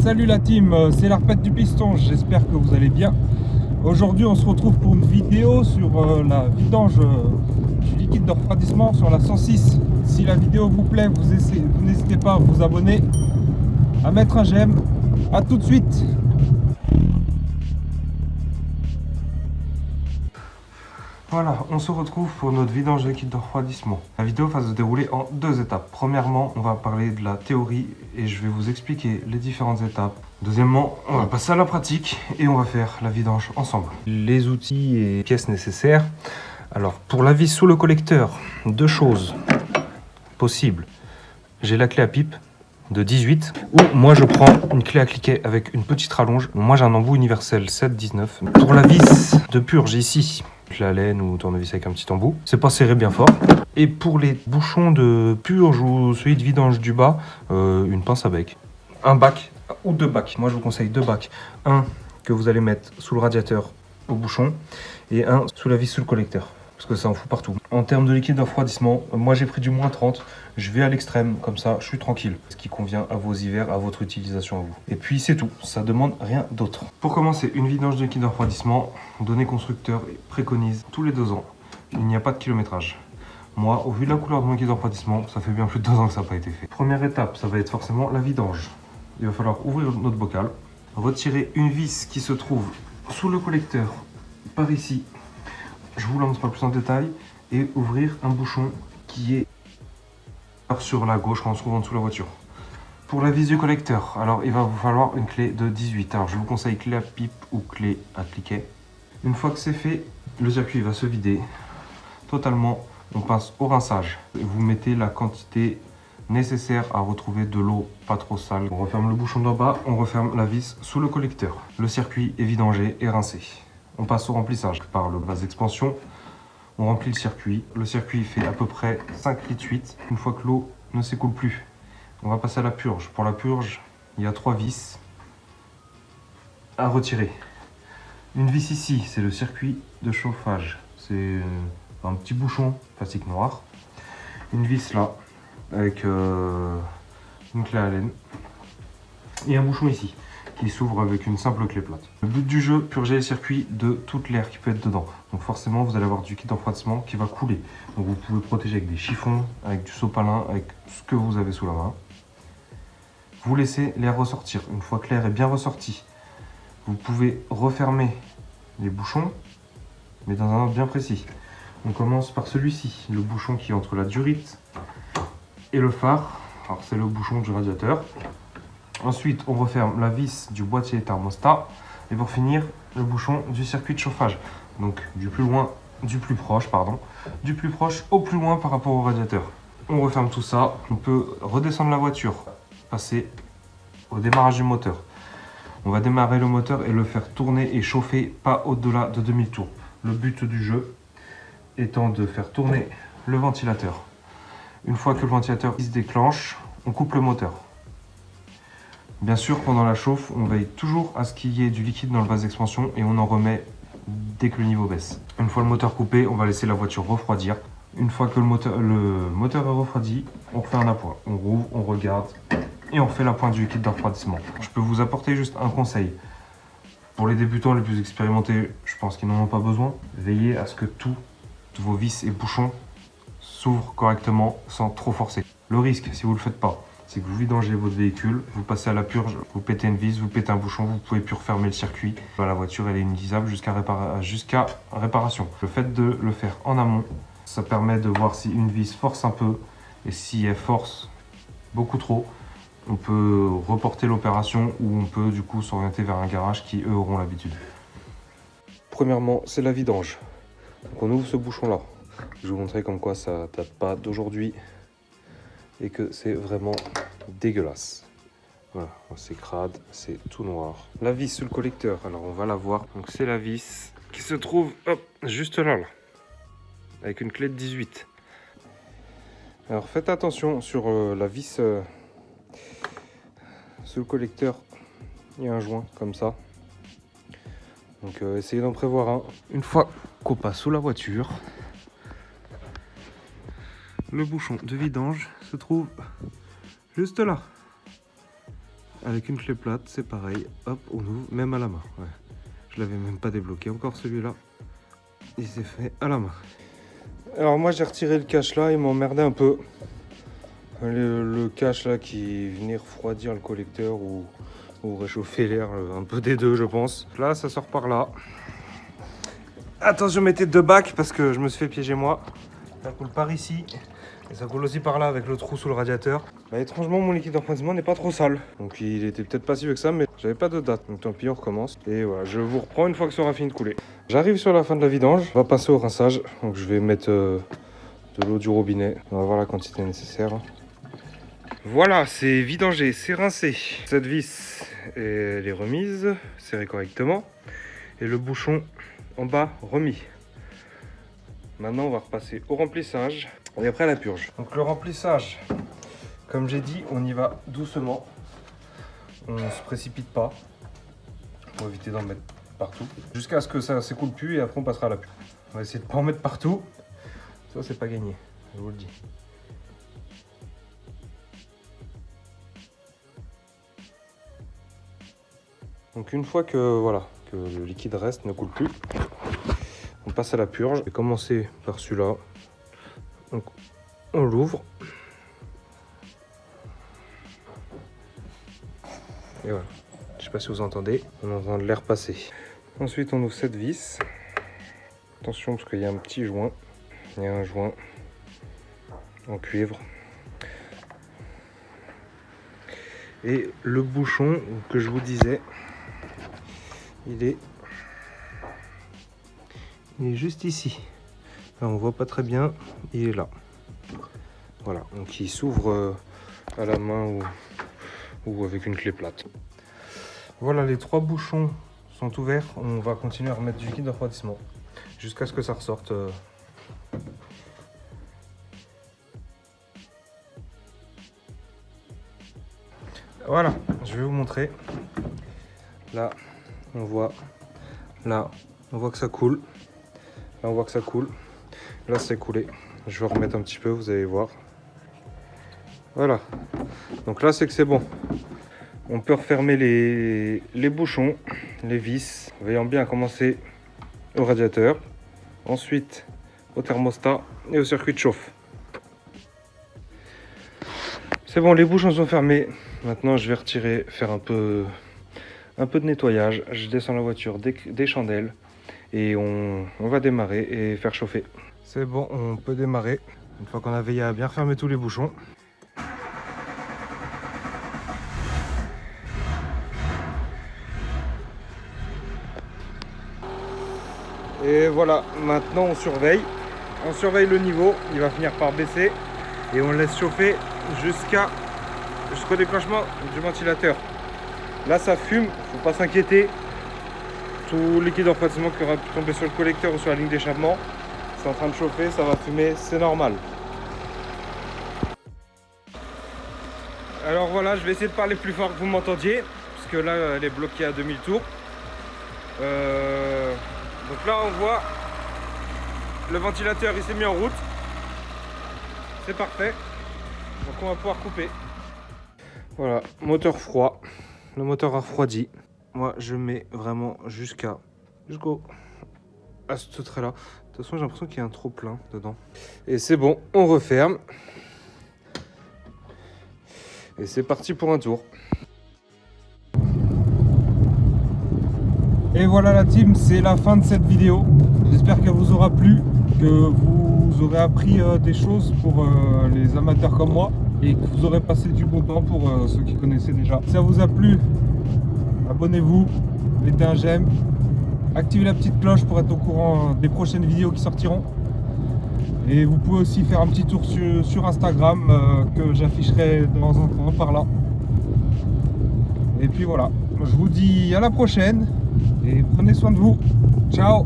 Salut la team, c'est l'Arpète du Piston, j'espère que vous allez bien. Aujourd'hui on se retrouve pour une vidéo sur la vidange du liquide de refroidissement sur la 106. Si la vidéo vous plaît, vous n'hésitez pas à vous abonner, à mettre un j'aime. A tout de suite. Voilà, on se retrouve pour notre vidange de liquide de refroidissement. La vidéo va se dérouler en deux étapes. Premièrement, on va parler de la théorie et je vais vous expliquer les différentes étapes. Deuxièmement, on va passer à la pratique et on va faire la vidange ensemble. Les outils et pièces nécessaires. Alors, pour la vis sous le collecteur, deux choses possibles. J'ai la clé à pipe de 18 ou moi je prends une clé à cliquet avec une petite rallonge. Moi j'ai un embout universel 7-19. Pour la vis de purge ici, la laine ou tournevis avec un petit embout, c'est pas serré bien fort. Et pour les bouchons de purge ou celui de vidange du bas, une pince à bec. Un bac ou deux bacs. Moi je vous conseille deux bacs. Un que vous allez mettre sous le radiateur au bouchon et un sous la vis sous le collecteur. Parce que ça en fout partout. En termes de liquide de refroidissement, moi j'ai pris du moins 30. Je vais à l'extrême, comme ça je suis tranquille. Ce qui convient à vos hivers, à votre utilisation à vous. Et puis c'est tout, ça demande rien d'autre. Pour commencer, une vidange de liquide de refroidissement, Données constructeurs préconisent tous les 2 ans. Il n'y a pas de kilométrage. Moi, au vu de la couleur de mon liquide de refroidissement, ça fait bien plus de 2 ans que ça n'a pas été fait. Première étape, ça va être forcément la vidange. Il va falloir ouvrir notre bocal, retirer une vis qui se trouve sous le collecteur, par ici. Je vous la montre pas plus en détail, et ouvrir un bouchon qui est sur la gauche quand on se trouve en dessous de la voiture. Pour la vis du collecteur, alors il va vous falloir une clé de 18. Alors je vous conseille clé à pipe ou clé à cliquet. Une fois que c'est fait, le circuit va se vider totalement. On passe au rinçage. Vous mettez la quantité nécessaire à retrouver de l'eau pas trop sale. On referme le bouchon d'en bas, on referme la vis sous le collecteur. Le circuit est vidangé et rincé. On passe au remplissage par le base d'expansion. On remplit le circuit. Le circuit fait à peu près 5 litres 8. Une fois que l'eau ne s'écoule plus, on va passer à la purge. Pour la purge, il y a 3 vis à retirer. Une vis ici, c'est le circuit de chauffage. C'est un petit bouchon plastique noir. Une vis là, avec une clé à laine. Et un bouchon ici, qui s'ouvre avec une simple clé plate. Le but du jeu, purger les circuits de toute l'air qui peut être dedans. Donc forcément, vous allez avoir du liquide de refroidissement qui va couler. Donc vous pouvez protéger avec des chiffons, avec du sopalin, avec ce que vous avez sous la main. Vous laissez l'air ressortir. Une fois que l'air est bien ressorti, vous pouvez refermer les bouchons, mais dans un ordre bien précis. On commence par celui-ci, le bouchon qui est entre la durite et le phare. Alors c'est le bouchon du radiateur. Ensuite, on referme la vis du boîtier thermostat. Et pour finir, le bouchon du circuit de chauffage. Donc du plus proche au plus loin par rapport au radiateur. On referme tout ça. On peut redescendre la voiture, passer au démarrage du moteur. On va démarrer le moteur et le faire tourner et chauffer pas au-delà de 2000 tours. Le but du jeu étant de faire tourner le ventilateur. Une fois que le ventilateur se déclenche, on coupe le moteur. Bien sûr, pendant la chauffe, on veille toujours à ce qu'il y ait du liquide dans le vase d'expansion et on en remet dès que le niveau baisse. Une fois le moteur coupé, on va laisser la voiture refroidir. Une fois que le moteur est refroidi, on fait un appoint. On rouvre, on regarde et on fait la pointe du liquide de refroidissement. Je peux vous apporter juste un conseil. Pour les débutants les plus expérimentés, je pense qu'ils n'en ont pas besoin. Veillez à ce que tous vos vis et bouchons s'ouvrent correctement sans trop forcer. Le risque, si vous ne le faites pas, c'est que vous vidangez votre véhicule, vous passez à la purge, vous pétez une vis, vous pétez un bouchon, vous ne pouvez plus refermer le circuit. La voiture elle est inutilisable jusqu'à réparation. Le fait de le faire en amont, ça permet de voir si une vis force un peu et si elle force beaucoup trop, on peut reporter l'opération ou on peut du coup s'orienter vers un garage qui eux auront l'habitude. Premièrement, c'est la vidange. Donc on ouvre ce bouchon là. Je vais vous montrer comme quoi ça date pas d'aujourd'hui et que c'est vraiment dégueulasse. Voilà, c'est crade, c'est tout noir. La vis sous le collecteur, alors on va la voir. Donc c'est la vis qui se trouve juste là, avec une clé de 18. Alors faites attention sur la vis sous le collecteur, il y a un joint comme ça. Donc essayez d'en prévoir un. Une fois qu'on passe sous la voiture, le bouchon de vidange se trouve juste là. Avec une clé plate, c'est pareil. Hop, on ouvre, même à la main. Ouais. Je l'avais même pas débloqué encore celui-là. Il s'est fait à la main. Alors moi j'ai retiré le cache là, il m'emmerdait un peu. Le cache là qui venait refroidir le collecteur ou réchauffer l'air, un peu des deux je pense. Là ça sort par là. Attention, mettez 2 bacs parce que je me suis fait piéger moi. Ça coule par ici. Et ça coule aussi par là avec le trou sous le radiateur. Bah, étrangement, mon liquide de refroidissement n'est pas trop sale. Donc il était peut-être pas si vieux que ça, mais j'avais pas de date. Donc tant pis, on recommence. Et voilà, je vous reprends une fois que ça aura fini de couler. J'arrive sur la fin de la vidange. On va passer au rinçage. Donc je vais mettre de l'eau du robinet. On va voir la quantité nécessaire. Voilà, c'est vidangé, c'est rincé. Cette vis, elle est remise, serrée correctement. Et le bouchon en bas remis. Maintenant, on va repasser au remplissage et après à la purge. Donc le remplissage, comme j'ai dit, on y va doucement. On ne se précipite pas pour éviter d'en mettre partout. Jusqu'à ce que ça s'écoule plus et après on passera à la purge. On va essayer de ne pas en mettre partout. Ça, c'est pas gagné, je vous le dis. Donc une fois que, voilà, que le liquide reste, ne coule plus, on passe à la purge. Je vais commencer par celui-là. Donc on l'ouvre. Et voilà. Je sais pas si vous entendez, on entend de l'air passer. Ensuite on ouvre cette vis. Attention parce qu'il y a un petit joint. Il y a un joint en cuivre. Et le bouchon que je vous disais, il est juste ici. Là, on voit pas très bien, il est là. Voilà, donc il s'ouvre à la main ou avec une clé plate. Voilà, les 3 bouchons sont ouverts. On va continuer à remettre du liquide de refroidissement jusqu'à ce que ça ressorte. Voilà, je vais vous montrer. Là, on voit que ça coule. Là, on voit que ça coule. Là, c'est coulé. Je vais remettre un petit peu, vous allez voir. Voilà. Donc là, c'est que c'est bon. On peut refermer les bouchons, les vis, veillant bien à commencer au radiateur. Ensuite, au thermostat et au circuit de chauffe. C'est bon, les bouchons sont fermés. Maintenant, je vais retirer, faire un peu de nettoyage. Je descends la voiture, des chandelles et on va démarrer et faire chauffer. C'est bon, on peut démarrer une fois qu'on a veillé à bien refermer tous les bouchons. Et voilà, maintenant on surveille le niveau, il va finir par baisser et on laisse chauffer jusqu'au déclenchement du ventilateur. Là ça fume, faut pas s'inquiéter. Tout le liquide de refroidissement qui aura pu tomber sur le collecteur ou sur la ligne d'échappement, c'est en train de chauffer, ça va fumer, c'est normal. Alors voilà, je vais essayer de parler plus fort que vous m'entendiez, parce que là elle est bloquée à 2000 tours. Donc là on voit le ventilateur, il s'est mis en route. C'est parfait. Donc on va pouvoir couper. Voilà, moteur froid. Le moteur a refroidi. Moi je mets vraiment jusqu'à ce trait là. De toute façon j'ai l'impression qu'il y a un trop plein dedans. Et c'est bon, on referme. Et c'est parti pour un tour. Et voilà la team, c'est la fin de cette vidéo. J'espère qu'elle vous aura plu, que vous aurez appris des choses pour les amateurs comme moi et que vous aurez passé du bon temps pour ceux qui connaissaient déjà. Si ça vous a plu, abonnez-vous, mettez un j'aime, activez la petite cloche pour être au courant des prochaines vidéos qui sortiront. Et vous pouvez aussi faire un petit tour sur Instagram que j'afficherai de temps en temps par là. Et puis voilà, je vous dis à la prochaine et prenez soin de vous. Ciao!